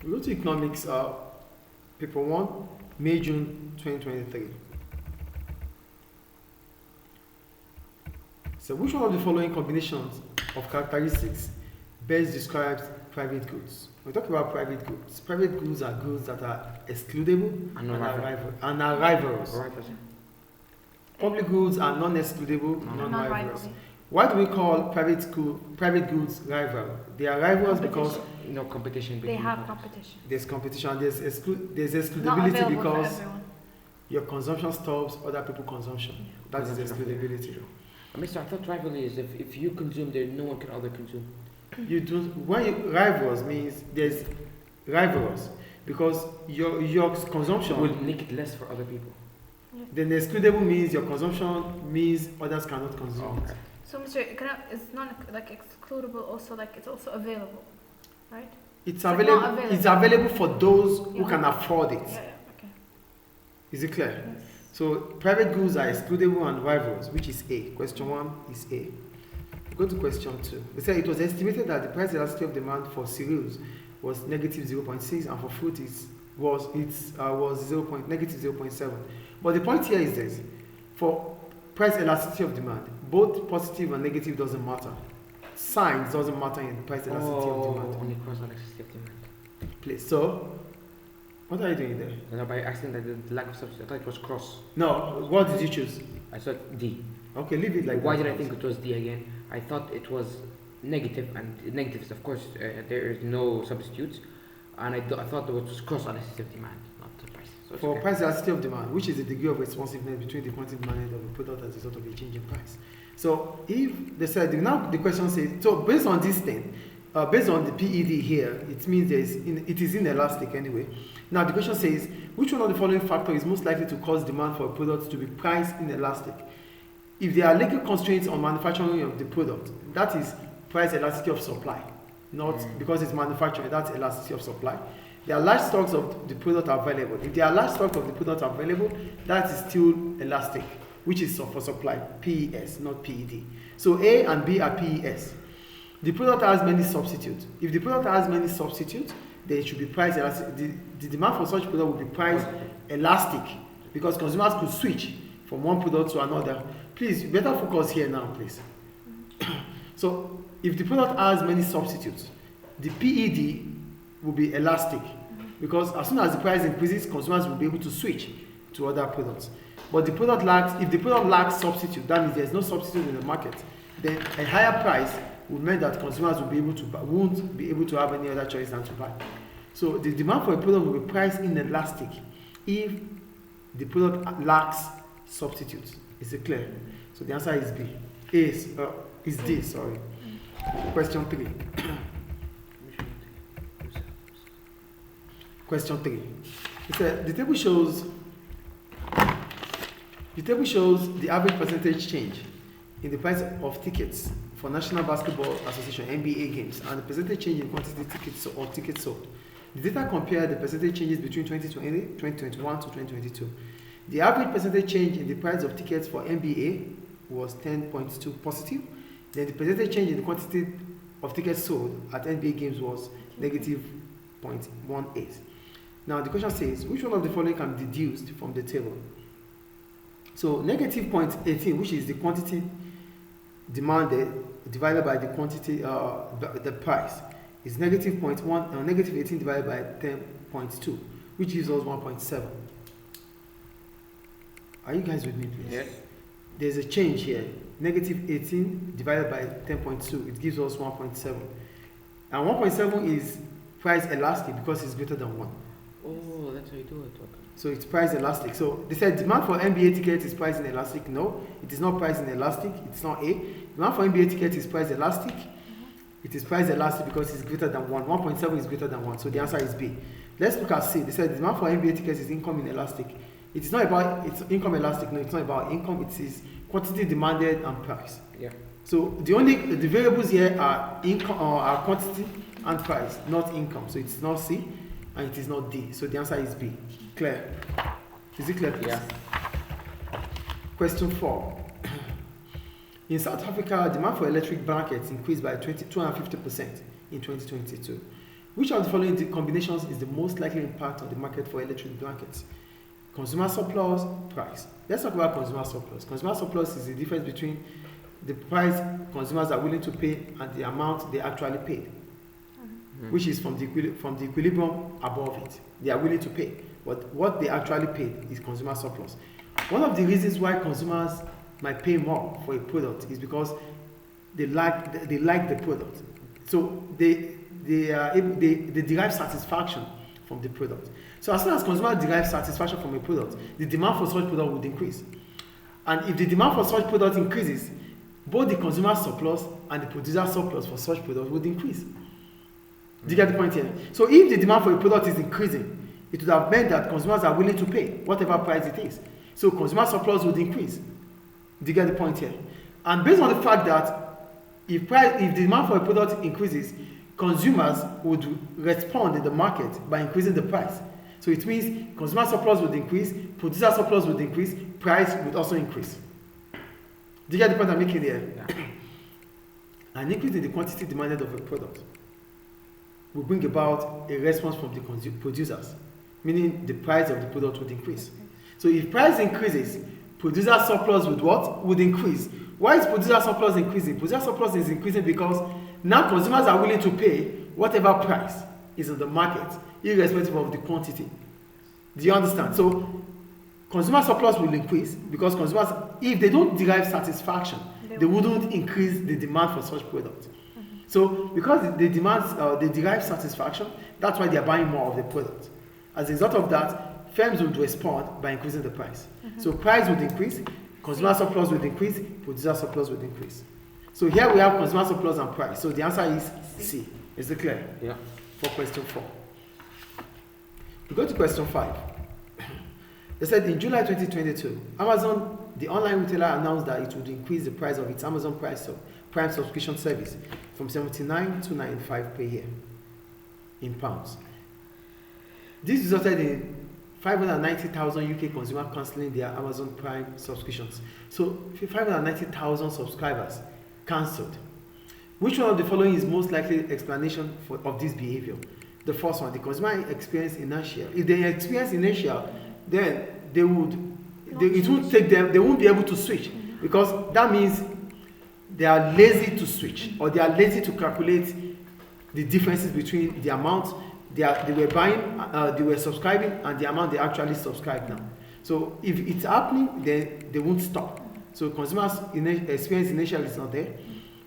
We go to economics, paper 1, May, June 2023. So which one of the following combinations of characteristics best describes private goods? We talk about private goods. Private goods are goods that are excludable and are rivalrous. Public goods are non-excludable, non-rivalrous. Why do we call private goods rival? They are rivals because competition. They have competition. There's competition. There's excludability because your consumption stops other people's consumption. That is excludability. Mr. I thought rivalry is if you consume, there no one can other consume. You do rivals means there's rivalrous because your consumption will make it less for other people. Yes. Then excludable means your consumption means others cannot consume. Okay. So, Mr. It's not like excludable. Also, like it's also available, right? It's available. It's available for those who can afford it. Yeah. Okay. Is it clear? Yes. So private goods are excludable and rivals, which is A. Question 1 is A. Go to question 2. They said it was estimated that the price elasticity of demand for cereals was negative 0.6 and for fruit was negative 0.7. But the point here is this: for price elasticity of demand, both positive and negative doesn't matter. Signs doesn't matter in the price elasticity of demand. Only cross elasticity of demand. Please. So, what are you doing there? No, by accident, the lack of substitute. I thought it was cross. No. What did you choose? I thought D. Okay, leave it like that. Why did I think it was D again? I thought it was negative, and negatives, of course, there is no substitutes. And I thought it was cross elasticity of demand, not the price. So for price elasticity of demand, which is the degree of responsiveness between the quantity demanded of a product as a result of a change in price. So if they said, now the question says, so based on this thing, based on the PED here, it means it is inelastic anyway. Now the question says, which one of the following factors is most likely to cause demand for a product to be price inelastic? If there are legal constraints on manufacturing of the product, that is price elasticity of supply, not because it's manufactured, that's elasticity of supply. There are large stocks of the product available. If there are large stocks of the product available, that is still elastic, which is for supply, PES, not PED. So A and B are PES. The product has many substitutes. If the product has many substitutes, then it should be price elastic. The demand for such product will be price elastic because consumers could switch from one product to another. Please, you better focus here now, please. So, if the product has many substitutes, the PED will be elastic because as soon as the price increases, consumers will be able to switch to other products. But if the product lacks substitute, that means there's no substitute in the market, then a higher price would mean that consumers won't be able to have any other choice than to buy. So the demand for a product will be priced inelastic if the product lacks substitutes. Is it clear? So the answer is B. Is D, sorry. Question 3. Question 3. It said the table shows the average percentage change in the price of tickets for National Basketball Association NBA games and the percentage change in quantity tickets or tickets sold. The data compare the percentage changes between 2021 to 2022. The average percentage change in the price of tickets for NBA was 10.2 positive. Then the percentage change in the quantity of tickets sold at NBA games was negative 0.18. Now the question says, which one of the following can be deduced from the table? So negative 0.18, which is the quantity demanded divided by the quantity, the price, is negative 0.1, negative 18 divided by 10.2, which gives us 1.7. Are you guys with me, please? Yes. There's a change here. Negative 18 divided by 10.2, it gives us 1.7. And 1.7 is price elastic because it's greater than 1. Oh, that's how you do it. Okay. So it's price elastic. So they said demand for NBA tickets is price inelastic. No, it is not price inelastic. It's not A. Demand for NBA tickets is price elastic. It is price elastic because it's greater than 1. 1.7 is greater than 1. So the answer is B. Let's look at C. They said demand for NBA tickets is income inelastic. It is not about it's income elastic. No, it's not about income. It is quantity demanded and price. Yeah. So the variables here are income or are quantity and price, not income. So it's not C and it is not D. So the answer is B. Clear? Is it clear, please? Yeah. Question 4. In South Africa, demand for electric blankets increased by 250% in 2022. Which of the following combinations is the most likely impact on the market for electric blankets? Consumer surplus, price. Let's talk about consumer surplus. Consumer surplus is the difference between the price consumers are willing to pay and the amount they actually paid, which is from the equilibrium above it. They are willing to pay, but what they actually paid is consumer surplus. One of the reasons why consumers might pay more for a product is because they like the product, so they derive satisfaction from the product. So as soon as consumers derive satisfaction from a product, the demand for such product would increase. And if the demand for such product increases, both the consumer surplus and the producer surplus for such product would increase. Do you get the point here? So if the demand for a product is increasing, it would have meant that consumers are willing to pay whatever price it is. So consumer surplus would increase. Do you get the point here? And based on the fact that if the demand for a product increases, consumers would respond in the market by increasing the price. So it means consumer surplus would increase, producer surplus would increase, price would also increase. Do you get the point I'm making here? Yeah. An increase in the quantity demanded of a product will bring about a response from the producers, meaning the price of the product would increase. So if price increases, producer surplus would what? Would increase. Why is producer surplus increasing? Producer surplus is increasing because now consumers are willing to pay whatever price is in the market, irrespective of the quantity. Do you understand? So consumer surplus will increase because consumers, if they don't derive satisfaction, they wouldn't increase the demand for such products. So because they derive satisfaction, that's why they are buying more of the product. As a result of that, firms would respond by increasing the price. So price would increase, consumer surplus would increase, producer surplus would increase. So here we have consumer surplus and price. So the answer is C. Is it clear? Yeah. For question 4. We go to question 5. They said in July 2022, Amazon, the online retailer, announced that it would increase the price of its Amazon Prime subscription service from 79 to 95 per year in pounds. This resulted in 590,000 UK consumers cancelling their Amazon Prime subscriptions. So 590,000 subscribers cancelled. Which one of the following is most likely explanation of this behavior? The first one, the consumer experience inertia. If they experience inertia, then it won't take them, they won't be able to switch, because that means they are lazy to switch, or they are lazy to calculate the differences between the amount they were buying, they were subscribing, and the amount they actually subscribe now. So if it's happening, then they won't stop. So consumers experience inertia is not there.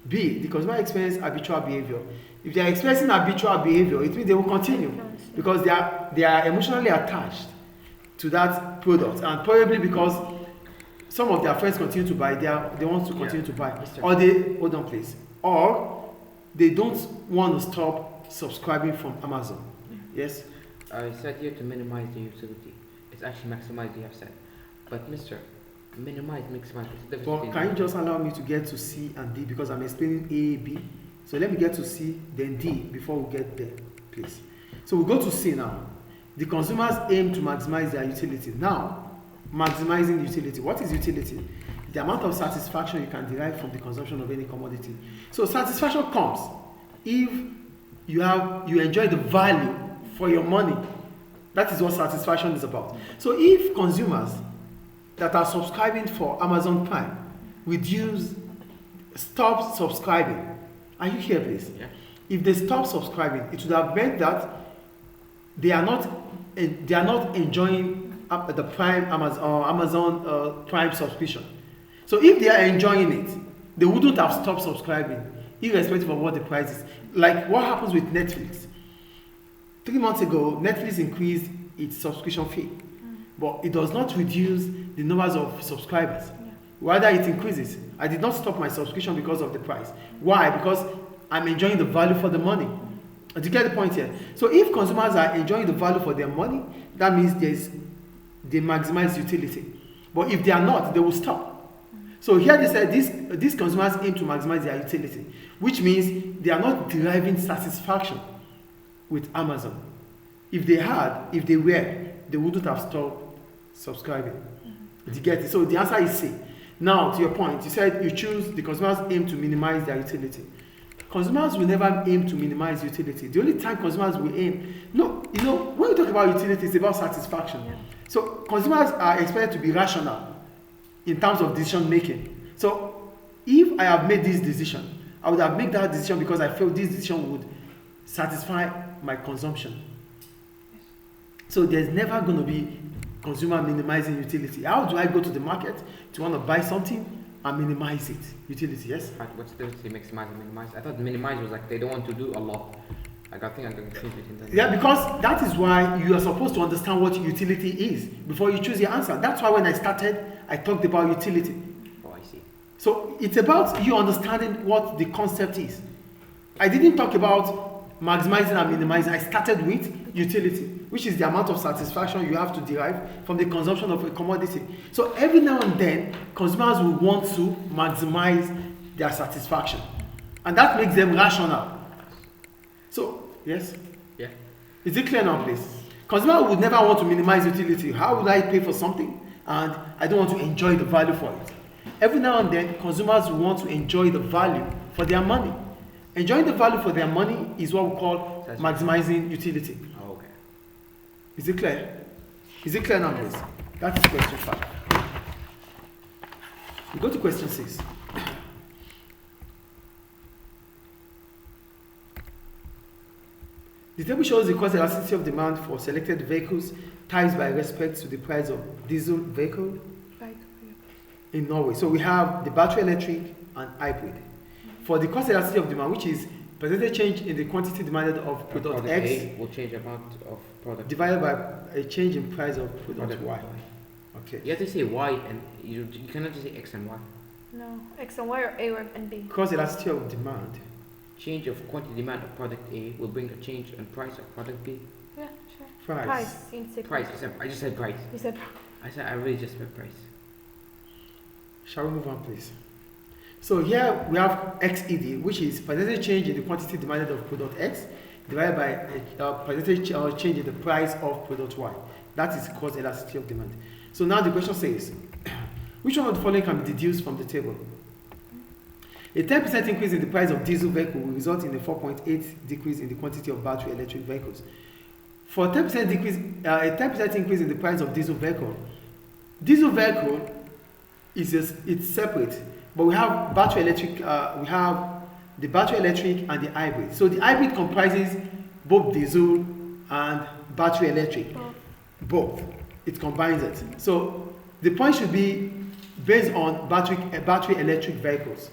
B, the consumer experience habitual behavior. If they are experiencing habitual behavior, it means they will continue because they are emotionally attached to that product, and probably because some of their friends continue to buy, they want to continue to buy, or they hold on please, or they don't want to stop subscribing from Amazon. Yes. I said here to minimize the utility. It's actually maximize. You have said, but Mr. Minimize, maximize. But can you just allow me to get to C and D, because I'm explaining A, B. So let me get to C, then D before we get there, please. So we go to C now. The consumers aim to maximize their utility. Now, maximizing utility. What is utility? The amount of satisfaction you can derive from the consumption of any commodity. So satisfaction comes if you enjoy the value for your money. That is what satisfaction is about. So if consumers that are subscribing for Amazon Prime stop subscribing, are you here please? Yeah. If they stop subscribing, it would have meant that they are not enjoying the Prime Amazon Prime subscription. So if they are enjoying it, they wouldn't have stopped subscribing, irrespective of what the price is. Like what happens with Netflix. 3 months ago, Netflix increased its subscription fee, but it does not reduce the numbers of subscribers. Rather, it increases. I did not stop my subscription because of the price. Why? Because I'm enjoying the value for the money. Do you get the point here? So if consumers are enjoying the value for their money, that means they maximize utility. But if they are not, they will stop. So here they said these consumers aim to maximize their utility, which means they are not deriving satisfaction with Amazon. If they were, they wouldn't have stopped subscribing. Did you get it? So the answer is C. Now, to your point, you said you choose the consumers aim to minimize their utility. consumers will never aim to minimize utility. The only time consumers will aim, no, when we talk about utility, it's about satisfaction. Yeah. So consumers are expected to be rational in terms of decision making. So if I have made this decision, I would have made that decision because I felt this decision would satisfy my consumption. So there's never going to be consumer minimizing utility. How do I go to the market to want to buy something and minimize it? Utility, yes? Right, what's the difference between maximize and minimize? I thought minimize was like they don't want to do a lot. Like I think I'm going to change it in that. Yeah, because that is why you are supposed to understand what utility is before you choose your answer. That's why when I started, I talked about utility. Oh, I see. So it's about you understanding what the concept is. I didn't talk about maximizing and minimizing. I started with utility, which is the amount of satisfaction you have to derive from the consumption of a commodity. So every now and then, consumers will want to maximize their satisfaction. And that makes them rational. So, yes? Yeah. Is it clear now, please? Consumer would never want to minimize utility. How would I pay for something and I don't want to enjoy the value for it? Every now and then, consumers will want to enjoy the value for their money. Enjoying the value for their money is what we call maximizing utility. Oh, okay. Is it clear? Is it clear now, please? That is question 5. We go to question 6. The table shows the cost elasticity of demand for selected vehicles times by respect to the price of diesel vehicle in Norway. So we have the battery electric and hybrid. For the cost elasticity of demand, which is percentage change in the quantity demanded of product X A will change amount of product divided by a change in price of product Y. Okay. You have to say Y and you cannot just say X and Y. No, X and Y or A or and B. Cost elasticity of demand. Change of quantity demand of product A will bring a change in price of product B. Yeah, sure. Price. You say Price. I just said price. You said I really just said price. Shall we move on, please? So here we have XED, which is percentage change in the quantity demanded of product X divided by a percentage change in the price of product Y. That is cost elasticity of demand. So now the question says, which one of the following can be deduced from the table? A 10% increase in the price of diesel vehicle will result in a 4.8 decrease in the quantity of battery electric vehicles. For a 10% increase in the price of diesel vehicle it's separate, but we have battery electric. We have the battery electric and the hybrid. So the hybrid comprises both diesel and battery electric. Both. It combines it. So the point should be based on battery electric vehicles,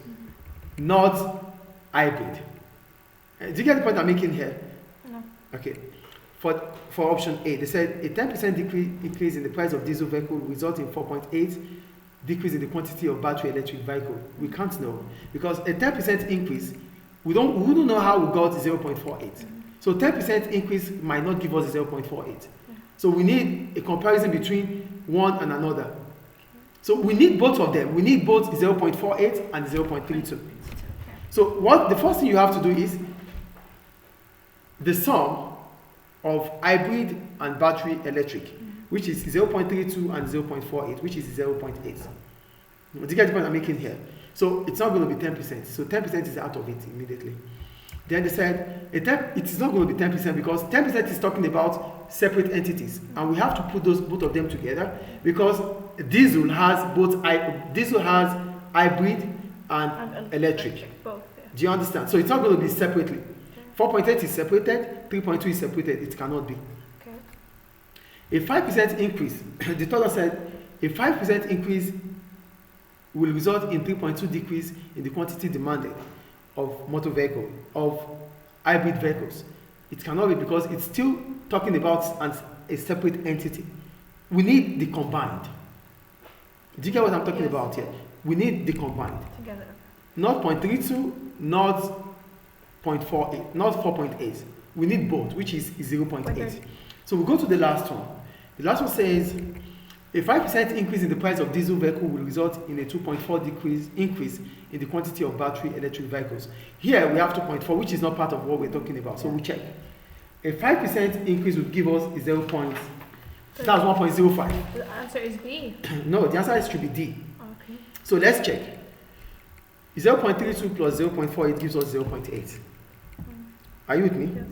not hybrid. Do you get the point I'm making here? no. Okay. For option A, they said a 10% increase in the price of diesel vehicle will result in 4.8 decrease in the quantity of battery electric vehicle. We can't know because a 10% increase, we don't know how we got 0.48. So 10% increase might not give us 0.48. So we need a comparison between one and another. So we need both of them. We need both 0.48 and 0.32. So what the first thing you have to do is the sum of hybrid and battery electric, which is 0.32 and 0.48, which is 0.8. Do you get the point I'm making here? So it's not going to be 10%. So 10% is out of it immediately. Then they said it is not going to be 10% because 10% is talking about separate entities, and we have to put both of them together because diesel has hybrid and electric. Both. Yeah. Do you understand? So it's not going to be separately. 4.8 is separated, 3.2 is separated. It cannot be. Okay. A 5% increase, the total said a 5% increase will result in 3.2 decrease in the quantity demanded of motor vehicle, of hybrid vehicles. It cannot be because it's still talking about a separate entity. We need the combined. Do you get what I'm talking about here? We need the combined. Together. Not 0.32, not 0.48, not 4.8. We need both, which is 0.8. So we go to the last one. The last one says a 5% increase in the price of diesel vehicle will result in a 2.4 increase in the quantity of battery electric vehicles. Here we have 2.4, which is not part of what we're talking about. So we check. A 5% increase would give us 0. That's 1.05. The answer is B. No, the answer should be D. Okay. So let's check. 0.32 plus 0.48 gives us 0.8. Are you with me? Yes.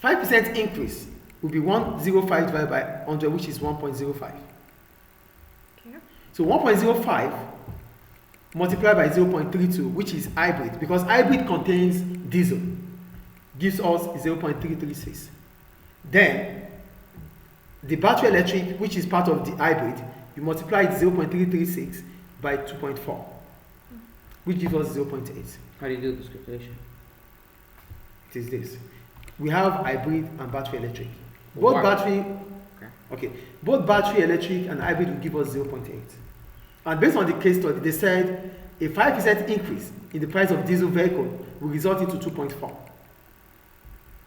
5% increase will be 105 divided by 100, which is 1.05. Okay. So 1.05 multiplied by 0.32, which is hybrid, because hybrid contains diesel, gives us 0.336. Then the battery electric, which is part of the hybrid, you multiply it 0.336 by 2.4, which gives us 0.8. How do you do this calculation? It is this. We have hybrid and battery electric. Both Why? battery, okay, both battery electric and hybrid will give us 0.8. And based on the case study, they said a 5% increase in the price of diesel vehicle will result into 2.4,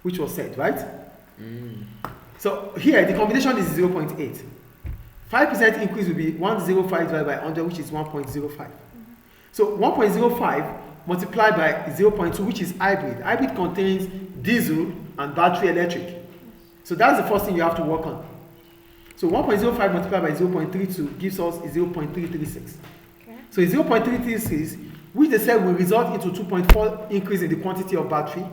which was said, right? So here the combination is 0.8. 5% increase will be 105 divided by 100, which is 1.05. So 1.05 multiplied by 0.2, which is hybrid. Hybrid contains diesel and battery electric. So that's the first thing you have to work on. So 1.05 multiplied by 0.32 gives us 0.336. Okay. So 0.336, which they said will result into 2.4 increase in the quantity of battery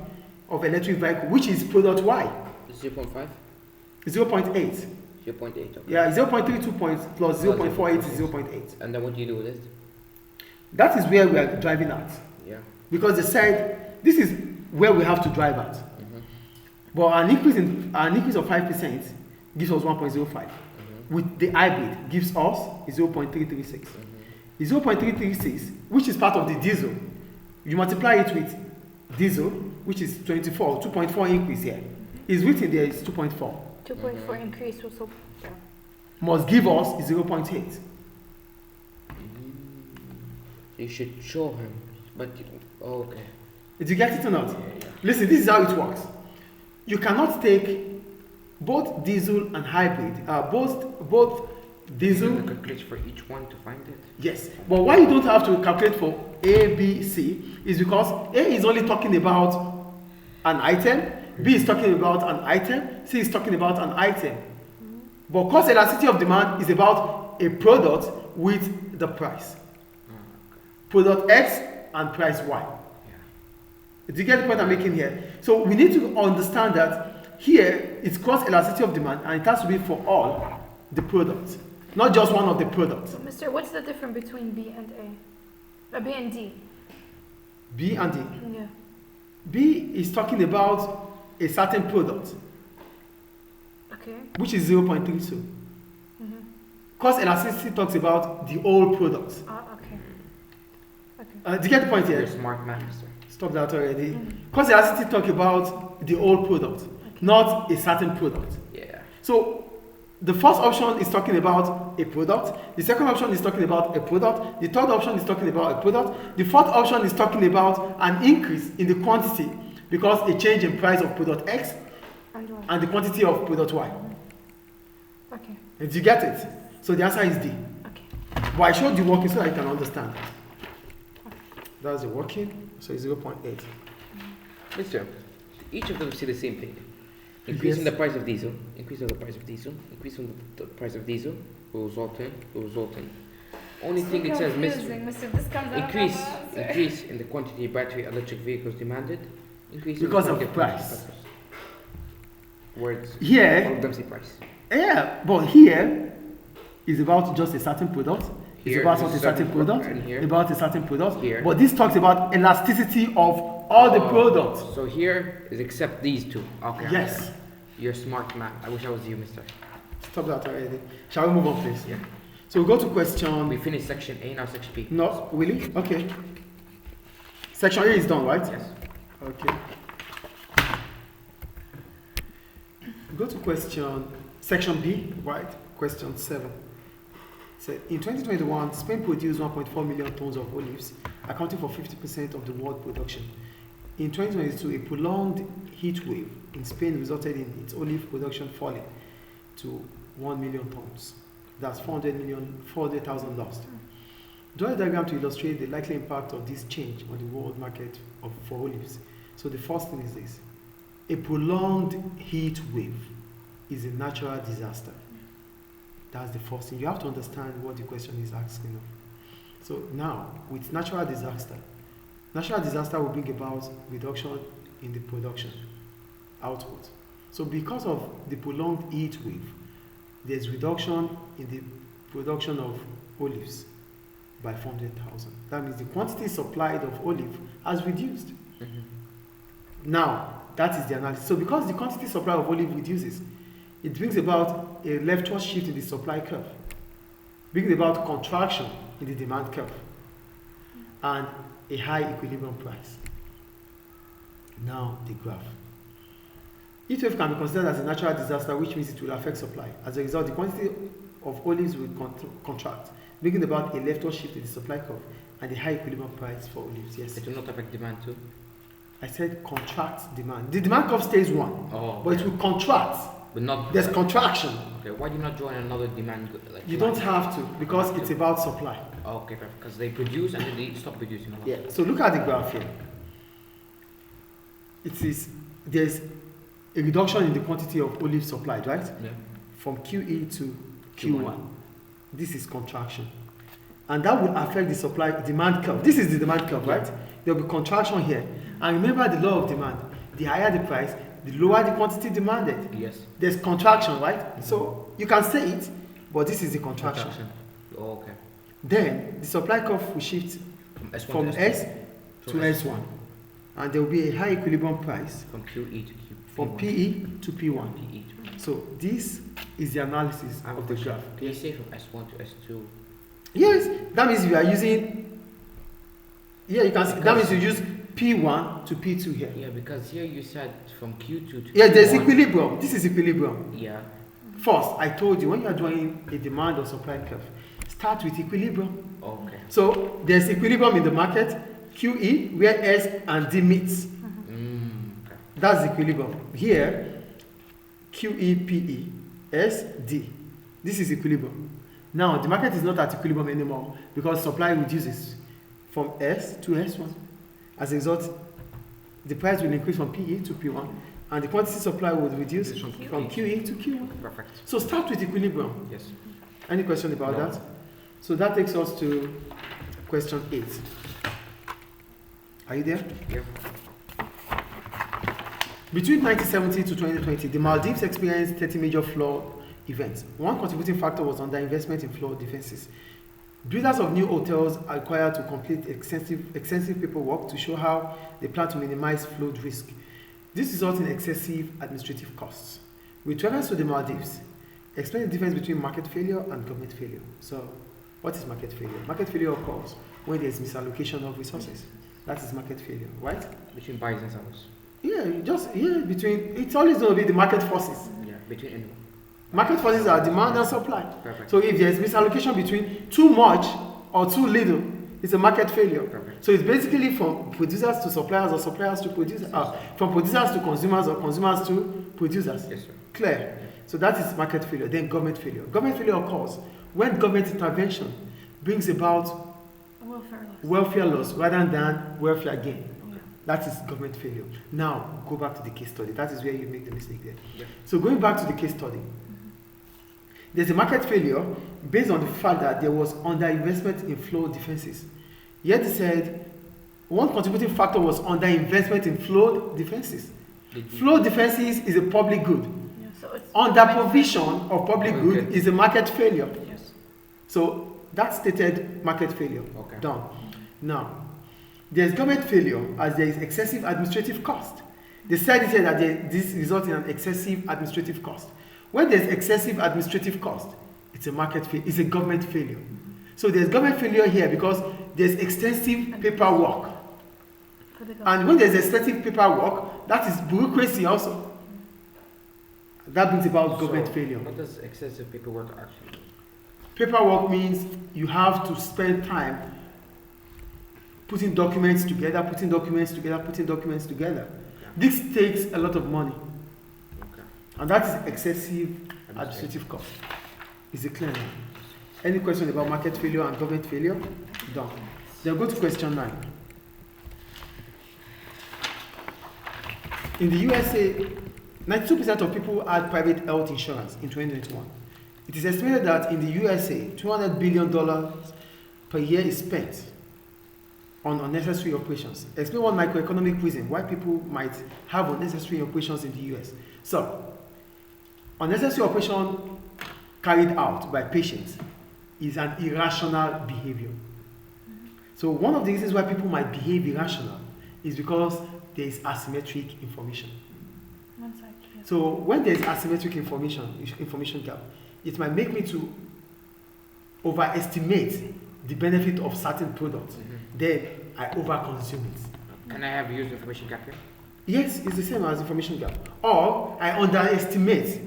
of electric vehicle, which is product Y. 0.5? 0.8. 0.8, okay. Yeah, 0.32 points plus 0.48 is 0.8. And then what do you do with it? That is where we are driving at. Yeah. Because they said this is where we have to drive at. But an increase of 5% gives us 1.05. With the hybrid gives us 0.336. The 0.336, which is part of the diesel, you multiply it with diesel, which is 24, 2.4 increase here. Is written there is 2.4. 2.4 increase also. Yeah. Must give us 0.8. You should show him. But, okay. Did you get it or not? Yeah. Listen, this is how it works. You cannot take both diesel and hybrid, both diesel. You calculate for each one to find it. Yes, but why you don't have to calculate for A, B, C is because A is only talking about an item, B is talking about an item, C is talking about an item. But cost elasticity of demand is about a product with the price. Product X and price Y. Do you get the point I'm making here? So we need to understand that here it's cost elasticity of demand and it has to be for all the products, not just one of the products. So, Mr., what's the difference between B and A? B and D? B and D. Yeah. B is talking about a certain product, Okay. which is 0.32. Cost elasticity talks about the whole products. Okay. Okay. Do you get the point You're here? a smart man, mister. Stop that already. Cost elasticity talk about the whole product, not a certain product. Yeah. So the first option is talking about a product. The second option is talking about a product. The third option is talking about a product. The fourth option is talking about an increase in the quantity because a change in price of product X And Y. and the quantity of product Y. Okay. Did you get it? So the answer is D. Okay. But I showed the working so that you can understand. That's the working, so it's 0.8. Mister, each of them say the same thing. Increasing Yes. the price of diesel, increase of the price of diesel, increasing the price of diesel will result in. Only thing it says, Mister, Mr. This comes out increase in the quantity of battery electric vehicles demanded, increase Because in of the price. Words. All Here, of them say price. yeah, but here is about just a certain product. It's Here about is a certain product. and here. About a certain product. Here. But this talks about elasticity of all the products. So here is except these two. Okay. Yes. You're a smart man. I wish I was you, Mister. Stop that already. Shall we move on, please? Yeah. So we go to question. We finished section A, now section B. No, really? Okay. Section A is done, right? Yes. Okay. Go to section B, right? Question 7. So in 2021, Spain produced 1.4 million tons of olives, accounting for 50% of the world production. In 2022, a prolonged heat wave in Spain resulted in its olive production falling to 1 million tons. That's 400,000 lost. Draw a diagram to illustrate the likely impact of this change on the world market for olives. So the first thing is this. A prolonged heat wave is a natural disaster. That's the first thing. You have to understand what the question is asking of. So now, with natural disaster will bring about reduction in the production output. So because of the prolonged heat wave, there's reduction in the production of olives by 400,000. That means the quantity supplied of olive has reduced. Now, that is the analysis. So because the quantity supply of olive reduces, it brings about a leftward shift in the supply curve, bringing about contraction in the demand curve, and a high equilibrium price. Now, the graph. Heat wave can be considered as a natural disaster, which means it will affect supply. As a result, the quantity of olives will contract, bringing about a leftward shift in the supply curve and a high equilibrium price for olives. Yes. It will not affect demand too. I said contract demand. The demand curve stays one, but it will contract. But not. There's contraction. Okay. Why do you not join another demand? You don't have to, because it's about supply. Oh, okay, perfect. Because they produce and then they stop producing. Yeah. So look at the graph here. There's a reduction in the quantity of olive supplied, right? Yeah. From QE to Q1. This is contraction. And that will affect the supply demand curve. This is the demand curve, right? There will be contraction here. And remember the law of demand. The higher the price, the lower the quantity demanded. Yes. There's contraction, right? So you can say it, but this is the contraction. Oh, okay. Then the supply curve will shift from S to S1. And there will be a high equilibrium price from QE to Q. From PE to P1. PE. So this is the analysis of the graph. Can you say from S1 to S2? Yes, that means you are using. Yeah, you can. That means you use P1 to P2 here. Yeah, because here you said from Q2 to. Yeah, there's equilibrium. This is equilibrium. Yeah. First, I told you when you are drawing a demand or supply curve, start with equilibrium. Okay. So there's equilibrium in the market, QE, where S and D meets. Okay. That's equilibrium. Here, QE, PE, S, D. This is equilibrium. Now, the market is not at equilibrium anymore because supply reduces from S to S1. As a result, the price will increase from PE to P1, and the quantity supply will reduce from QE to Q1. Perfect. So start with equilibrium. Yes. Any question about that? So that takes us to question 8. Are you there? Yeah. Between 1970 to 2020, the Maldives experienced 30 major flood events. One contributing factor was underinvestment in flood defenses. Builders of new hotels are required to complete extensive paperwork to show how they plan to minimize flood risk. This results in excessive administrative costs. With reference to the Maldives, explain the difference between market failure and government failure. So, what is market failure? Market failure occurs when there is misallocation of resources. That is market failure, right? Between buyers and sellers. Yeah, between, it's always going to be the market forces. Yeah, between anyone. Market forces are demand and supply. Perfect. So if there's misallocation between too much or too little, it's a market failure. Perfect. So it's basically from producers to suppliers or suppliers to producers, from producers to consumers or consumers to producers. Yes, sir. Clear? Yeah. So that is market failure. Then government failure. Government failure occurs when government intervention brings about welfare loss rather than welfare gain. That is government failure. Now, go back to the case study. That is where you make the mistake there. Yeah. So going back to the case study, there's a market failure based on the fact that there was underinvestment in flood defenses. Yet they said one contributing factor was underinvestment in flood defenses. Flood defenses is a public good. Yeah, so it's Under provision of public good is a market failure. Yes. So that stated market failure. Okay. Done. Now, there's government failure as there is excessive administrative cost. They said it here that this results in an excessive administrative cost. When there's excessive administrative cost, it's a market failure, it's a government failure. So there's government failure here because there's extensive paperwork. And when there's extensive paperwork, that is bureaucracy also. That brings about government failure. What does excessive paperwork actually mean? Paperwork means you have to spend time putting documents together. Okay. This takes a lot of money. Okay. And that is excessive administrative cost. Is it clear now? Any question about market failure and government failure? Done. Then go to question 9. In the USA, 92% of people had private health insurance in 2021. It is estimated that in the USA, $200 billion per year is spent on unnecessary operations. Explain one microeconomic reason why people might have unnecessary operations in the US. So, unnecessary operation carried out by patients is an irrational behavior. So one of the reasons why people might behave irrational is because there is asymmetric information. One side, yes. So when there is asymmetric information gap, it might make me to overestimate the benefit of certain products. Then I overconsume it. Can I have used information gap here? Yes, it's the same as information gap. Or I underestimate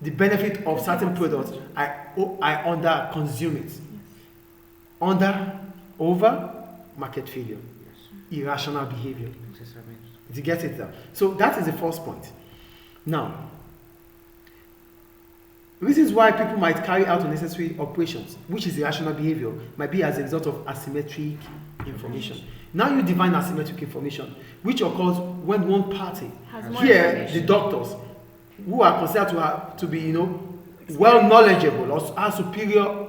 the benefit of certain products. I under-consume it. Yes. Over, market failure. Yes. Irrational behavior. Excessive amounts. Did you get it now? So that is the first point. Now, reasons why people might carry out unnecessary operations, which is irrational behavior, might be as a result of asymmetric information. Now you define asymmetric information, which occurs when one party, Has more here information. the doctors, who are considered to be well knowledgeable or are superior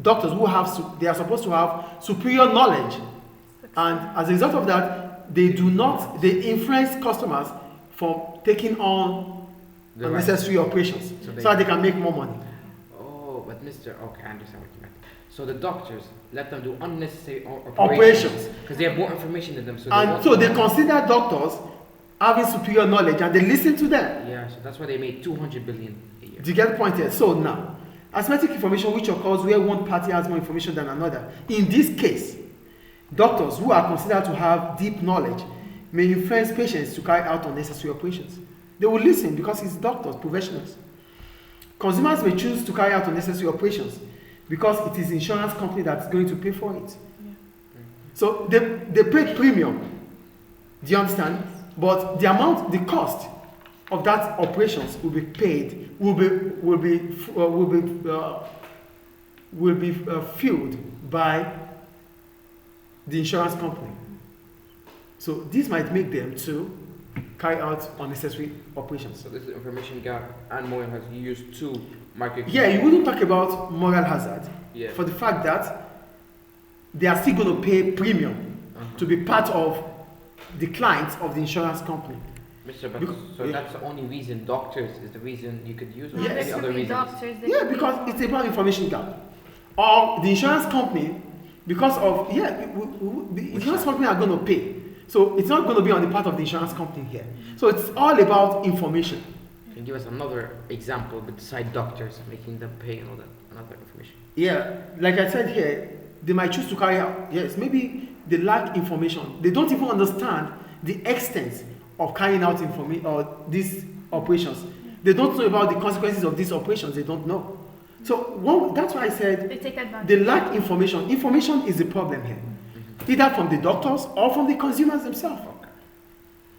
doctors they are supposed to have superior knowledge, and as a result of that, they influence customers from taking on unnecessary operations so that they can make more money. Oh, but okay, I understand what you meant. So the doctors let them do unnecessary Operations. because they have more information than them. So they consider doctors having superior knowledge and they listen to them. Yeah, so that's why they made 200 billion a year. Do you get the point here? So now, asymmetric information which occurs where one party has more information than another. In this case, doctors who are considered to have deep knowledge may influence patients to carry out unnecessary operations. They will listen because it's doctors, professionals. Consumers may choose to carry out unnecessary operations because it is the insurance company that's going to pay for it. Yeah. So they pay premium. Do you understand? But the cost of that operations will be paid, will be fueled by the insurance company. So this might make them to carry out unnecessary operations. So this is information gap and moral has used two market. Yeah, you wouldn't talk about moral hazard for the fact that they are still going to pay premium to be part of the clients of the insurance company. That's the only reason doctors is the reason you could use, or Yes. any other reasons? Because it's about information gap. Or the insurance company, because of, the insurance company are going to pay. So it's not going to be on the part of the insurance company here. So it's all about information. Can you give us another example beside doctors making them pay and all that, another information? Yeah, like I said here, they might choose to carry out, maybe they lack information. They don't even understand the extent of carrying out information or these operations. They don't know about the consequences of these operations. They don't know. So that's why I said they take advantage. they lack information. Information is the problem here, either from the doctors or from the consumers themselves.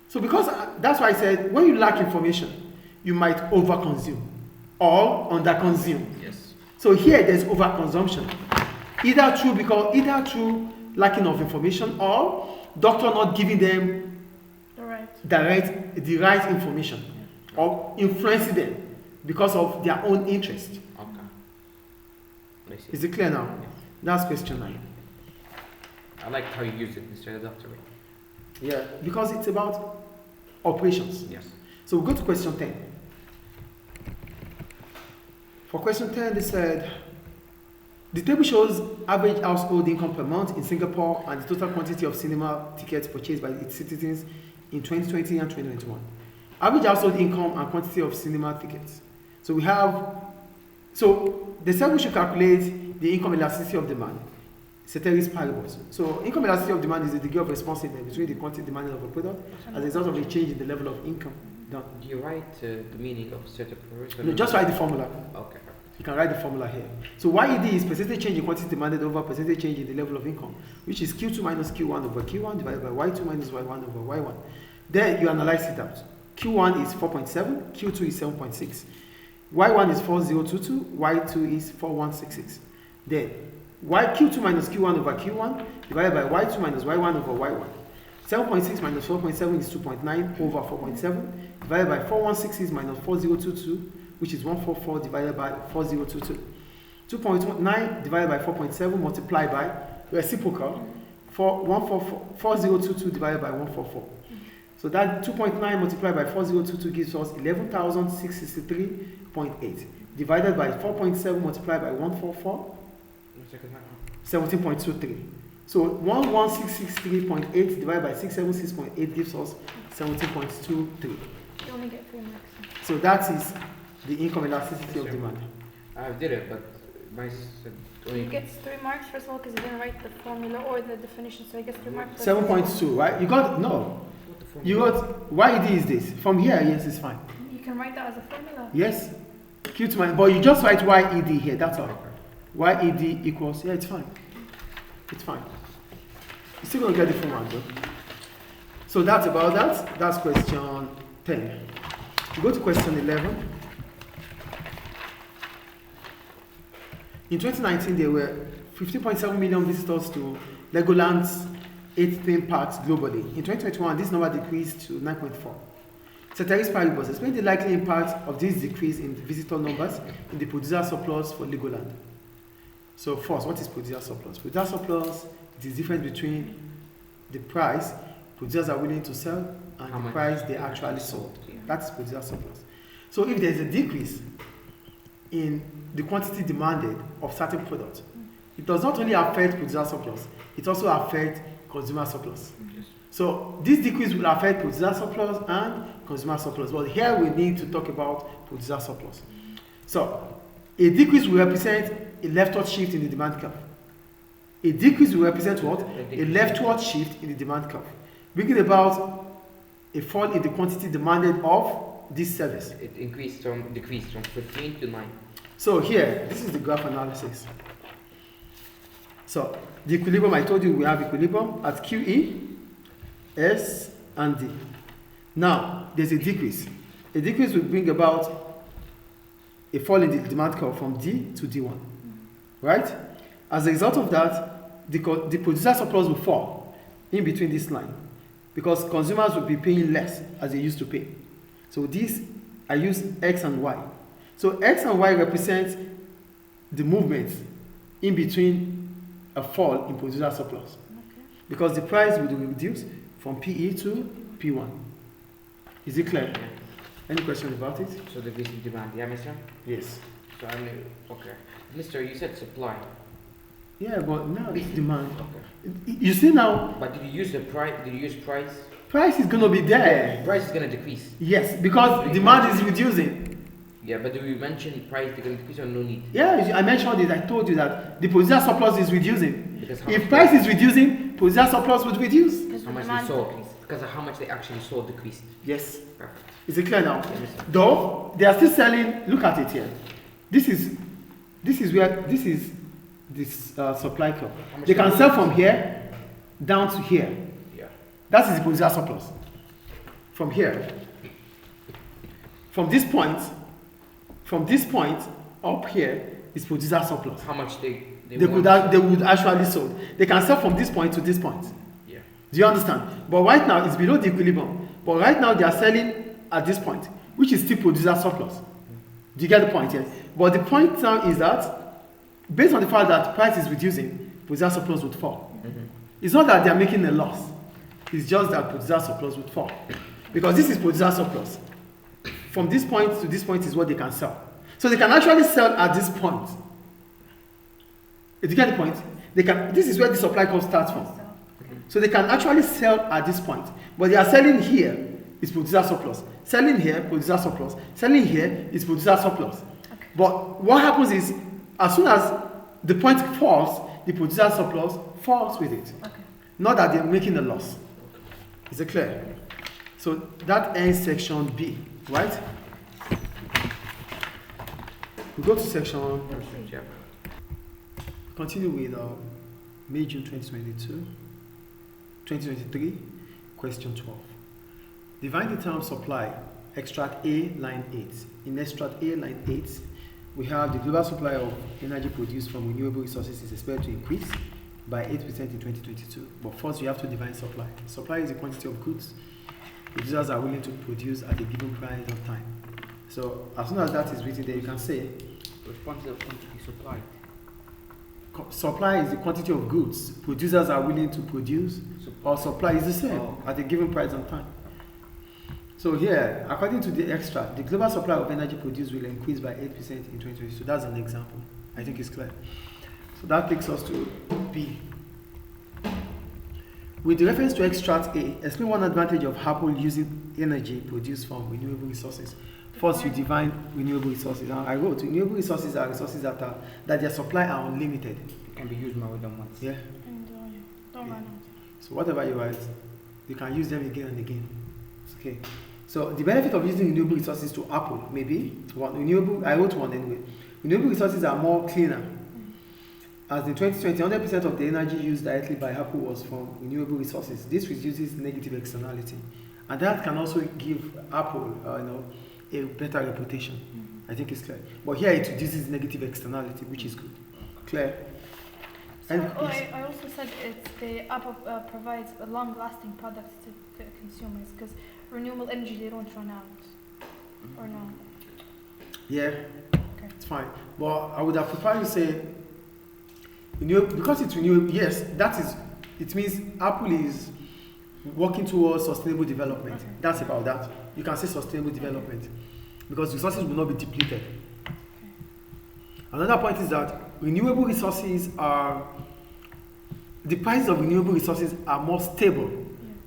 So that's why I said when you lack information, you might overconsume or underconsume. Yes. So here there's overconsumption, either through lacking of information or doctor not giving them the right information or influencing them because of their own interest. Okay. Is it clear now? Yeah. That's question 9. I like how you use it instead of doctor. Yeah, because it's about operations. Yes. So we'll go to question 10. For question 10, they said, the table shows average household income per month in Singapore and the total quantity of cinema tickets purchased by its citizens in 2020 and 2021. Average household income and quantity of cinema tickets. So they said we should calculate the income elasticity of demand. Ceteris paribus. So income elasticity of demand is the degree of responsiveness between the quantity demanded of a product as a result of a change in the level of income. Done. Do you write the meaning of ceteris paribus? No, just write the formula. Okay. You can write the formula here. So YED is percentage change in quantity demanded over percentage change in the level of income, which is Q2 minus Q1 over Q1 divided by Y2 minus Y1 over Y1. Then you analyze it out. Q1 is 4.7, Q2 is 7.6, Y1 is 4022, Y2 is 4166. Then Q2 minus Q1 over Q1 divided by Y2 minus Y1 over Y1. 7.6 minus 4.7 is 2.9 over 4.7 divided by 4166 minus 4022, which is 144 divided by 4022. 2.9 divided by 4.7 multiplied by reciprocal, 4022 divided by 144. So that 2.9 multiplied by 4022 gives us 11,663.8 divided by 4.7 multiplied by 144, 17.23. So 11663.8 divided by 676.8 gives us 17.23. You only get 3 marks. So that is the income elasticity of demand. I did it, but my He gets 3 marks first of all because he didn't write the formula or the definition, so he gets 3 marks. 7.2, right? You got no. You got YED is this. From here, yes, it's fine. You can write that as a formula. Yes. Keep to mind, but you just write YED here. That's all. YED equals. Yeah, it's fine. It's fine. You're still gonna get the full answer. So that's about that. That's question 10. We go to question 11. In 2019, there were 15.7 million visitors to Legoland's 8 theme parks globally. In 2021, this number decreased to 9.4. Ceteris paribus, explain the likely impact of this decrease in visitor numbers in the producer surplus for Legoland. So first, what is producer surplus? Producer surplus is the difference between the price producers are willing to sell and the price they actually sold. That's producer surplus. So if there's a decrease in the quantity demanded of certain products, it does not only affect producer surplus, it also affects consumer surplus. So this decrease will affect producer surplus and consumer surplus. But here we need to talk about producer surplus. So a decrease will represent a leftward shift in the demand curve. A decrease will represent what? A leftward shift in the demand curve, bringing about a fall in the quantity demanded of this service. It decreased from 15 to 9. So here, this is the graph analysis. So the equilibrium, I told you we have equilibrium at QE, S, and D. Now, there's a decrease. A decrease will bring about a fall in the demand curve from D to D1, right? As a result of that, the producer surplus will fall in between this line because consumers will be paying less as they used to pay. So this, I use X and Y. So X and Y represent the movement in between a fall in producer surplus. Okay. Because the price will reduce from PE to P1. Is it clear? Any question about it? So the decrease in demand, yeah, mister? Yes. So I mean, okay. Mister, you said supply. Yeah, but now it's demand. Okay. You see now, But did you use the price? Did you use price? price is going to be there. Price is gonna decrease. Yes, because demand is reducing. Yeah, but do we mention price is gonna decrease or no need? Yeah, I mentioned it. I told you that the producer surplus is reducing. Because If price is reducing, producer surplus would reduce. Because how the much demand they sold? decreased. Because of how much they actually sold decreased. Yes. Perfect. Is it clear now? Yeah, mister. Though they are still selling. Look at it here. This is this supply curve. How much They can they- sell from here down to here. Yeah. That is the producer surplus. From here, from this point up here is producer surplus. They They want. would actually sold. They can sell from this point to this point. Yeah. Do you understand? But right now it's below the equilibrium. But right now they are selling at this point, which is still producer surplus. Do you get the point here? But the point now is that based on the fact that price is reducing, producer surplus would fall. Mm-hmm. It's not that they are making a loss. It's just that producer surplus would fall. Because this is producer surplus. From this point to this point is what they can sell. So they can actually sell at this point. Did you get the point? This is where the supply curve starts from. So they can actually sell at this point. But they are selling here is producer surplus. Selling here, producer surplus. Selling here is producer surplus. Okay. But what happens is, as soon as the point falls, the producer surplus falls with it. Okay. Not that they're making a loss. Is it clear? So that ends section B, right? We go to section, Yeah. continue with May, June 2023, question 12. Divine the term supply, extract A, line 8. In extract A, line 8, we have the global supply of energy produced from renewable resources is expected to increase by 8% in 2022. But first, you have to define supply. Supply is the quantity of goods producers are willing to produce at a given price of time. So as soon as that is written there, you can say Which quantity of quantity supplied? Supply is the quantity of goods producers are willing to produce, or supply is the same at a given price and time. So here, according to the extract, the global supply of energy produced will increase by 8% in 2020. So that's an example. I think it's clear. So that takes us to B. With reference to extract A, explain one advantage of Apple using energy produced from renewable resources. First, you define renewable resources. Now, I wrote renewable resources are resources that their supply are unlimited. It can be used more than once. Yeah. And don't run out. So whatever you write, you can use them again and again. Okay. So the benefit of using renewable resources to Apple, maybe one renewable. I wrote one anyway. Renewable resources are more cleaner. As in 2020, 100% of the energy used directly by Apple was from renewable resources. This reduces negative externality, and that can also give Apple, a better reputation. I think it's clear. But here it reduces negative externality, which is good. Clear? So And I also said the Apple provides a long-lasting products to consumers because renewable energy they don't run out, or no? Yeah, Okay. it's fine. But I would have preferred to say because it's renewable. Yes, it means Apple is working towards sustainable development. Okay. That's about that. You can say sustainable development because resources will not be depleted. Okay. Another point is that renewable resources the prices of renewable resources are more stable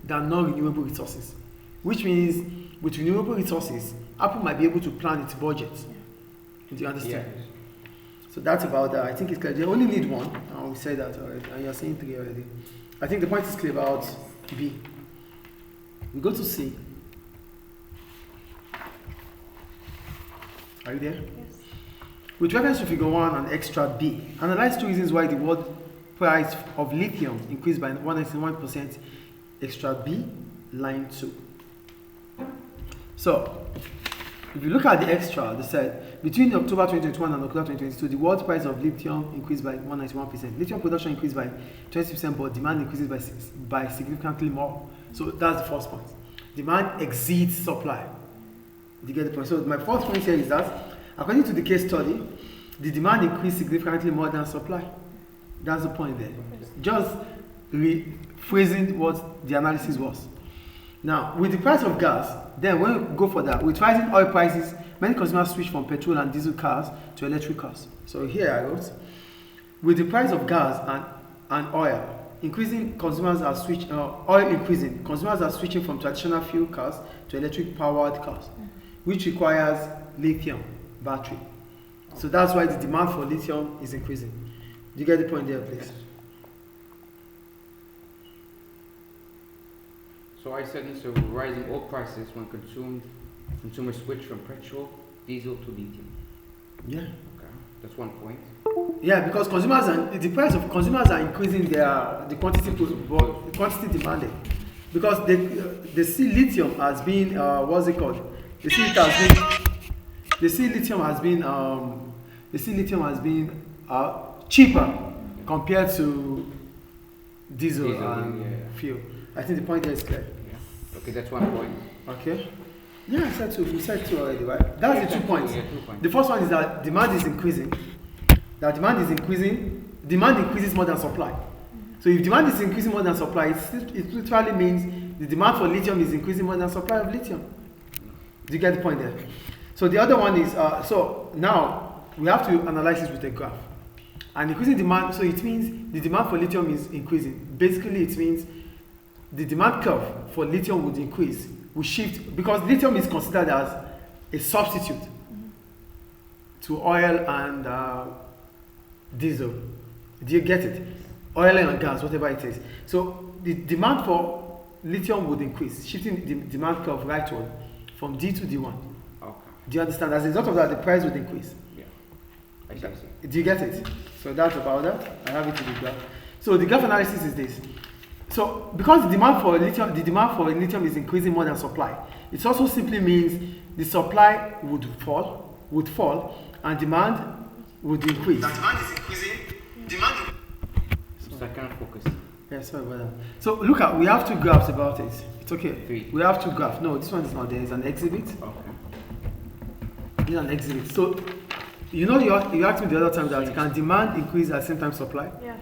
than non-renewable resources, which means with renewable resources, Apple might be able to plan its budget. Do you understand? Yes. So that's about that. I think it's clear. They only need one. We said that already. And you're saying 3 already. I think the point is clear about B. We go to C. Are you there? Yes. With reference to figure 1 and extra B, analyze 2 reasons why the world price of lithium increased by 191%. Extra B, line 2. So, if you look at the extra, they said between October 2021 and October 2022, the world price of lithium increased by 191%. Lithium production increased by 20%, but demand increases by significantly more. So that's the first point. Demand exceeds supply. Do you get the point? So my first point here is that according to the case study, the demand increased significantly more than supply. That's the point there. Just rephrasing what the analysis was. Now, with the price of gas, then when we go for that, with rising oil prices, many consumers switch from petrol and diesel cars to electric cars. So here I wrote, with the price of gas and oil increasing, consumers are switching from traditional fuel cars to electric powered cars, which requires lithium battery. So that's why the demand for lithium is increasing. Do you get the point there, please? So I said instead of rising oil prices when consumers switch from petrol, diesel to lithium. Yeah. Okay, that's one point. Yeah, because consumers are increasing the quantity demanded, because they see lithium as being what's it called? They see lithium as being cheaper compared to diesel and fuel. I think the point there is clear. Yeah. Okay, that's one point. Okay. Yeah, I said 2. We said 2 already, right? That's the 2 points. Yeah, 2 points. The first one is that demand is increasing. Demand increases more than supply. So if demand is increasing more than supply, it literally means the demand for lithium is increasing more than supply of lithium. Do you get the point there? So the other one is, so now we have to analyze this with a graph. And increasing demand, so it means the demand for lithium is increasing. Basically, it means the demand curve for lithium would increase, will shift, because lithium is considered as a substitute to oil and diesel. Do you get it? Oil and gas, whatever it is. So the demand for lithium would increase, shifting the demand curve rightward from D to D1. Okay. Do you understand? As a result of that, the price would increase. Yeah. I see. Do you get it? So that's about that. I have it in the graph. So the graph analysis is this. So because the demand for lithium is increasing more than supply, it also simply means the supply would fall, and demand would increase. The demand is increasing. So I can't focus. Yeah, sorry about that. So look at, we have 2 graphs about it. It's okay. 3. We have 2 graphs. No, this one is not there. It's an exhibit. Okay. It's an exhibit. So You know, you asked me the other time that can demand increase at the same time supply? Yeah.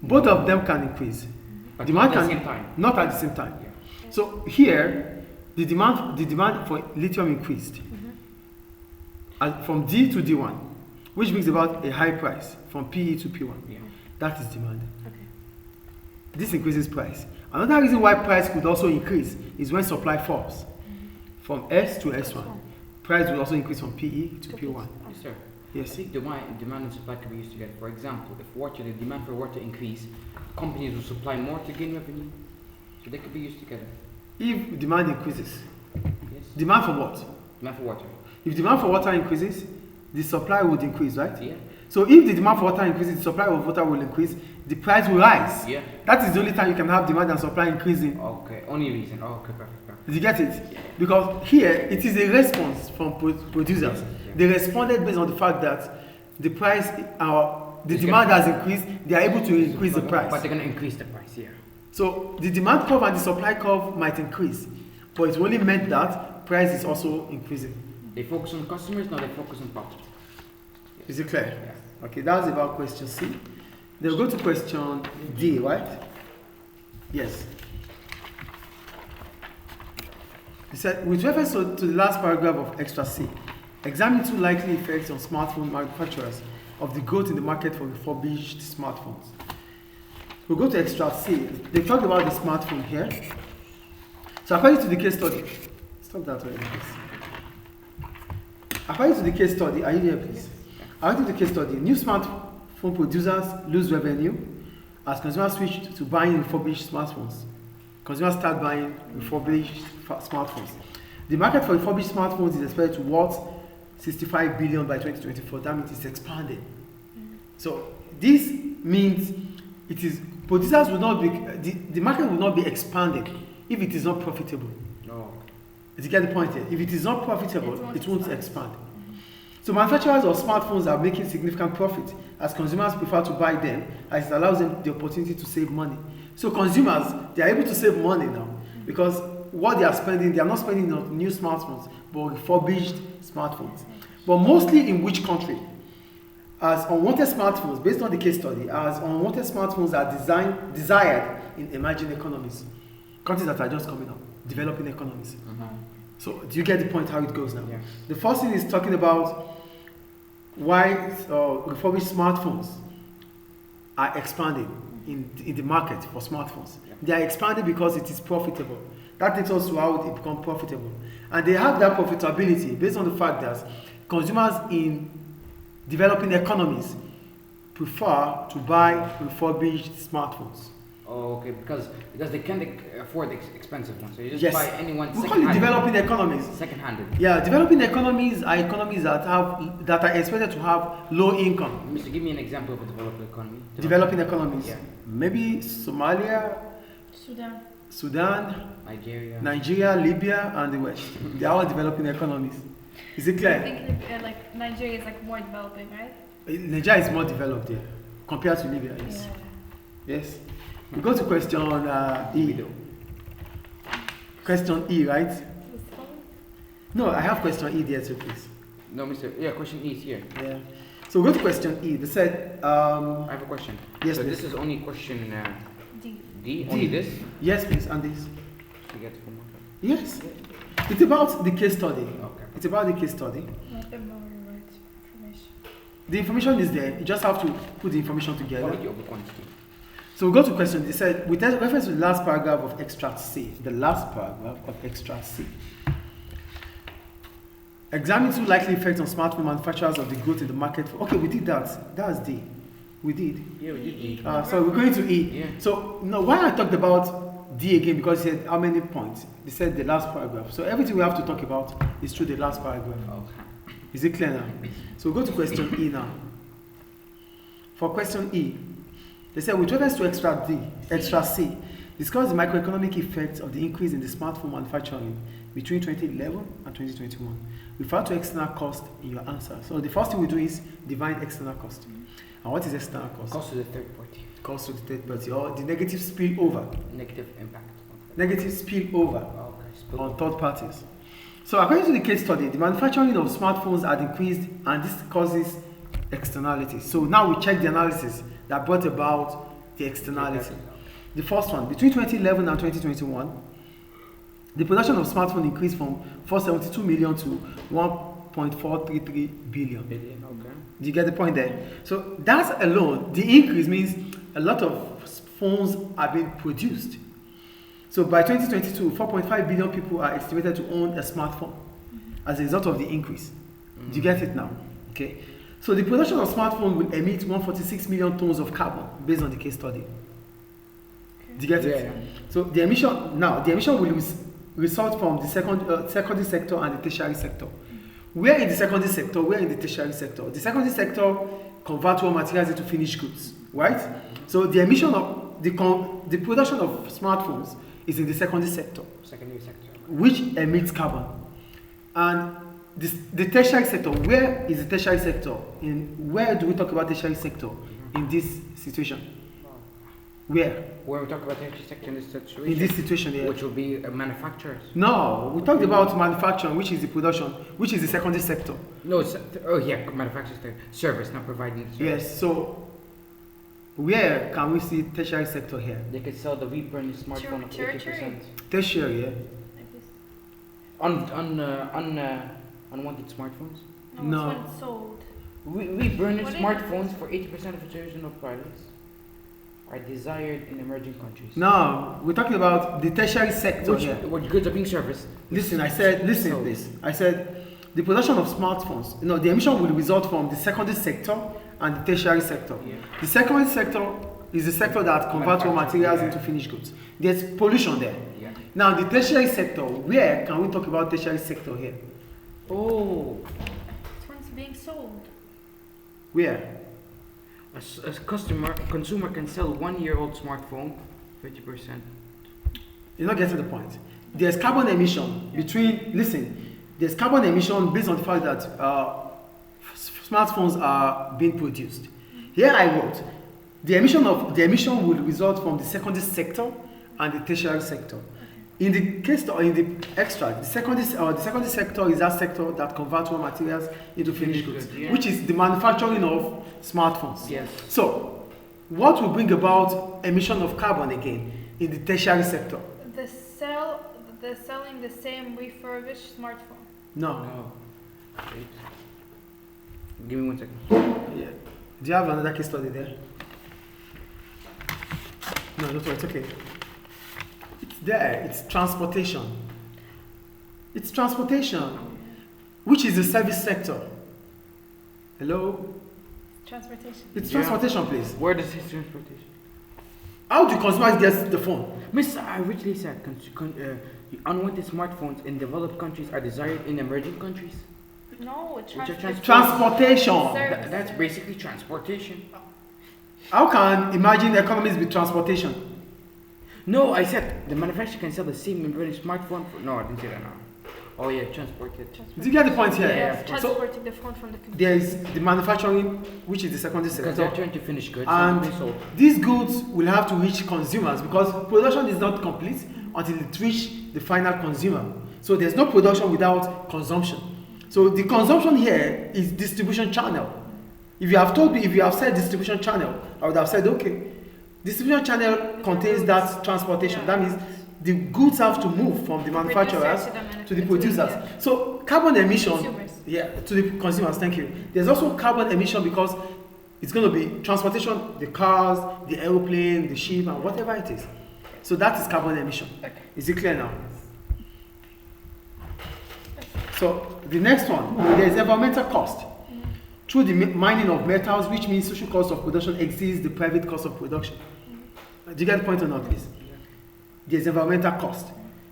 Both of them can increase. But Demand not at the can same time. not at the same time. Yeah. So here, the demand for lithium increased from D to D1, which brings about a high price from PE to P1. Yeah. That is demand. Okay. This increases price. Another reason why price could also increase is when supply falls from S to S1. Price will also increase from PE to P1. Yes, sir. Yes. I think demand and supply can be used together. For example, if the demand for water increase, companies will supply more to gain revenue. So they could be used together. If demand increases, Yes. demand for what? Demand for water. If demand for water increases, the supply would increase, right? Yeah. So if the demand for water increases, the supply of water will increase, the price will rise. Yeah. That is the only time you can have demand and supply increasing. Okay. Only reason. Oh, okay. Perfect. Did you get it? Because here it is a response from producers. Yeah. They responded based on the fact that the price, the It's demand gonna- has increased. They are able to increase the price. But they're gonna increase the price. Yeah. So the demand curve and the supply curve might increase, but it only meant that price is also increasing. They focus on customers. Now they focus on profit. Is it clear? Yeah. Okay, that's about question C. Then we'll go to question D, right? Yes. He said, with reference to the last paragraph of extra C, examine two likely effects on smartphone manufacturers of the growth in the market for refurbished smartphones. We'll go to extra C. They talked about the smartphone here. So according to the case study, stop that already, please. According to the case study, are you there, please? According to the case study, new smartphone producers lose revenue as consumers switch to buying refurbished smartphones. Consumers start buying refurbished smartphones. The market for refurbished smartphones is expected to worth 65 billion by 2024. That means it's expanded. So this means it is producers will not be the market will not be expanded if it is not profitable. No. Did you get the point here? If it is not profitable, it won't expand. So manufacturers of smartphones are making significant profit as consumers prefer to buy them as it allows them the opportunity to save money. So consumers, they are able to save money now because what they are spending, they are not spending on new smartphones, but refurbished smartphones. But mostly in which country? As unwanted smartphones, based on the case study, as unwanted smartphones are desired in emerging economies, countries that are just coming up, developing economies. So do you get the point how it goes now? Yeah. The first thing is talking about why refurbished smartphones are expanding in the market for smartphones. Yeah. They are expanding because it is profitable. That takes us to how it becomes profitable. And they have that profitability based on the fact that consumers in developing economies prefer to buy refurbished smartphones. Oh, okay, because they can't afford expensive ones, so you just Yes. buy anyone We call it developing economies. second-handed. Yeah, developing economies are economies that are expected to have low income. Mister, give me an example of a developed economy. Developing economies. Yeah. Maybe Somalia, Sudan, Nigeria, Libya, and the West. They are all developing economies. Is it I clear? think like Nigeria is like more developing, right? Nigeria is more developed there compared to Libya. Yes. Yes. We go to question E. Question E, right? No, I have question E there too, please. No, Mister. Yeah, question E is here. Yeah. So we go to question E. They said. I have a question. Yes, so please. this is only question D. D. Only this. Yes, please, and this. To get from Yes. It's about the case study. Okay. It's about the case study. Not the more right information. The information is there. You just have to put the information together. Quality over quantity. So we go to question. They said, with reference to the last paragraph of extract C, the last paragraph of extract C, examine two likely effects on smartphone manufacturers of the growth in the market. Okay, we did that. That's D. We did. Yeah, we did D. So we're going to E. Yeah. So no, why I talked about D again, because he said how many points? They said the last paragraph. So everything we have to talk about is through the last paragraph. Okay. Is it clear now? So we'll go to question E now. For question E, they said with reference to extra C, discuss the microeconomic effects of the increase in the smartphone manufacturing between 2011 and 2021. Refer to external cost in your answer. So the first thing we do is define external cost. And what is external cost? Cost to the third party. Cost to the third party, or the negative spillover. Negative impact. Negative spillover Okay. on third parties. So according to the case study, the manufacturing of smartphones had increased, and this causes externalities. So now we check the analysis that brought about the externality. The first one, between 2011 and 2021, the production of smartphones increased from 472 million to 1.433 billion. Okay. Do you get the point there? So that alone, the increase means a lot of phones are being produced. So by 2022, 4.5 billion people are estimated to own a smartphone as a result of the increase. Do you get it now? Okay. So the production of smartphone will emit 146 million tons of carbon based on the case study. Do you get it? Yeah. So the emission will result from the secondary sector and the tertiary sector. Where in the secondary sector, where in the tertiary sector? The secondary sector converts raw materials into finished goods, right? So the emission of the production of smartphones is in the secondary sector, which emits carbon. And the tertiary sector, where is the tertiary sector? Where do we talk about tertiary sector in this situation? Where? Where we talk about tertiary sector in this situation. In this situation, yeah. Which will be manufacturers. No, we talked about manufacturing, which is the production, which is the secondary sector. No, manufacturers, service, not providing the service. Yes, so where can we see tertiary sector here? They could sell the rebrand smartphone at 80%. Tertiary, yeah. Unwanted smartphones. No. It's when it's sold. Rebranded What is smartphones for 80% of its original price are desired in emerging countries. No, we're talking about the tertiary sector here. What goods are being serviced? Listen to this. I said the production of smartphones, the emission will result from the secondary sector and the tertiary sector. Yeah. The secondary sector is the sector that converts raw materials into finished goods. There's pollution there. Yeah. Now the tertiary sector, where can we talk about tertiary sector here? Oh. It's when it's being sold. Where? A consumer can sell 1-year-old smartphone 50%. You're not getting the point. There's carbon emission there's carbon emission based on the fact that smartphones are being produced. Here I wrote, the emission will result from the secondary sector and the tertiary sector. In the case in the extract, the secondary sector is that sector that converts raw materials into finished goods, yeah. which is the manufacturing of smartphones. Yes. So, what will bring about emission of carbon again in the tertiary sector? The selling the same refurbished smartphone. No. No. Wait. Give me 1 second. Yeah. Do you have another case study there? No, don't worry, it's okay. It's there. It's transportation. It's transportation, which is the service sector. Hello? Transportation. It's Yeah. transportation, please. Where does this transportation? How do consumers get the phone? Miss, I originally said unwanted smartphones in developed countries are desired in emerging countries. No, Which are Transportation. Service. That's basically transportation. How can emerging economies be transportation? No, I said the manufacturer can sell the same emerging smartphone for. No, I didn't say that now. Oh yeah, transported. Do you get the point here? Yeah, Yes, So transporting the phone from the consumer. there is the manufacturing, which is the secondary Because they're sector. trying to finish goods And and sold. these goods will have to reach consumers because production is not complete until it reaches the final consumer. So there's no production without consumption. So the consumption here is distribution channel. If you have said distribution channel, I would have said, okay, distribution channel contains that transportation. That means the goods have to move from the manufacturers to the producers. So carbon emission, to the consumers, thank you. There's also carbon emission because it's going to be transportation, the cars, the aeroplane, the ship, and whatever it is. So that is carbon emission. Okay. Is it clear now? So the next one, there is environmental cost. Through the mining of metals, which means social cost of production exceeds the private cost of production. Do you get the point or not, please? There's environmental cost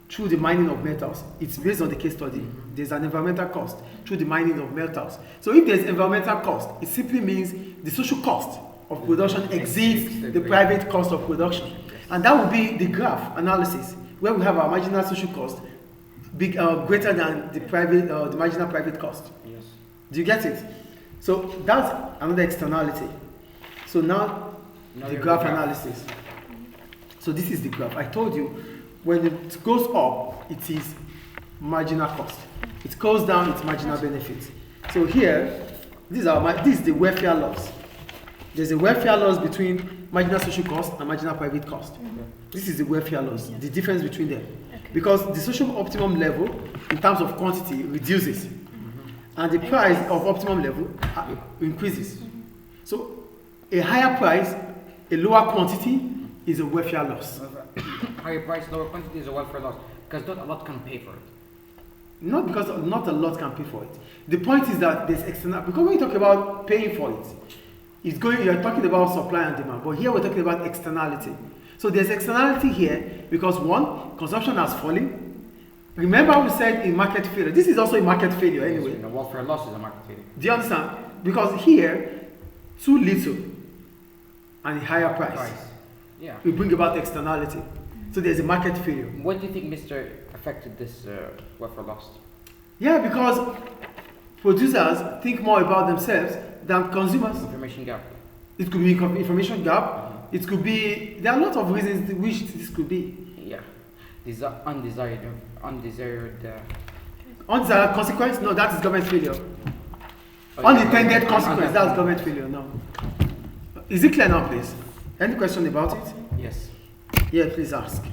through the mining of metals. It's based on the case study. There's an environmental cost through the mining of metals. So if there's environmental cost, it simply means the social cost of production exceeds the private cost of production. And that will be the graph analysis, where we have our marginal social cost greater than the marginal private cost. Yes. Do you get it? So that's another externality. So now the graph analysis. So this is the graph. I told you, when it goes up, it is marginal cost. It goes down, it's marginal benefit. So here, This is the welfare loss. There's a welfare loss between marginal social cost and marginal private cost. This is the welfare loss, the difference between them. Okay. Because the social optimum level, in terms of quantity, reduces, and the price of optimum level increases. So, a higher price, a lower quantity is a welfare loss. Higher price, lower quantity is a welfare loss because not a lot can pay for it. Not because not a lot can pay for it. The point is that there's external. Because when you talk about paying for it, it's going. You're talking about supply and demand, but here we're talking about externality. So there's externality here because one, consumption has fallen. Remember we said in market failure. This is also a market failure anyway. The welfare loss is a market failure. Do you understand? Because here, too little and a higher price Yeah. will bring about externality. So there's a market failure. What do you think, Mr. affected this welfare loss? Yeah, because producers think more about themselves than consumers. Information gap. It could be information gap. It could be. There are a lot of reasons which this could be. Yeah. These are undesired Consequence? No, that is government failure. oh, yeah, Unintended consequence. That's government failure. No. Is it clear now, please? Any question about it? Yes. Yeah, please ask.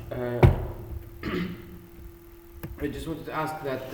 I just wanted to ask that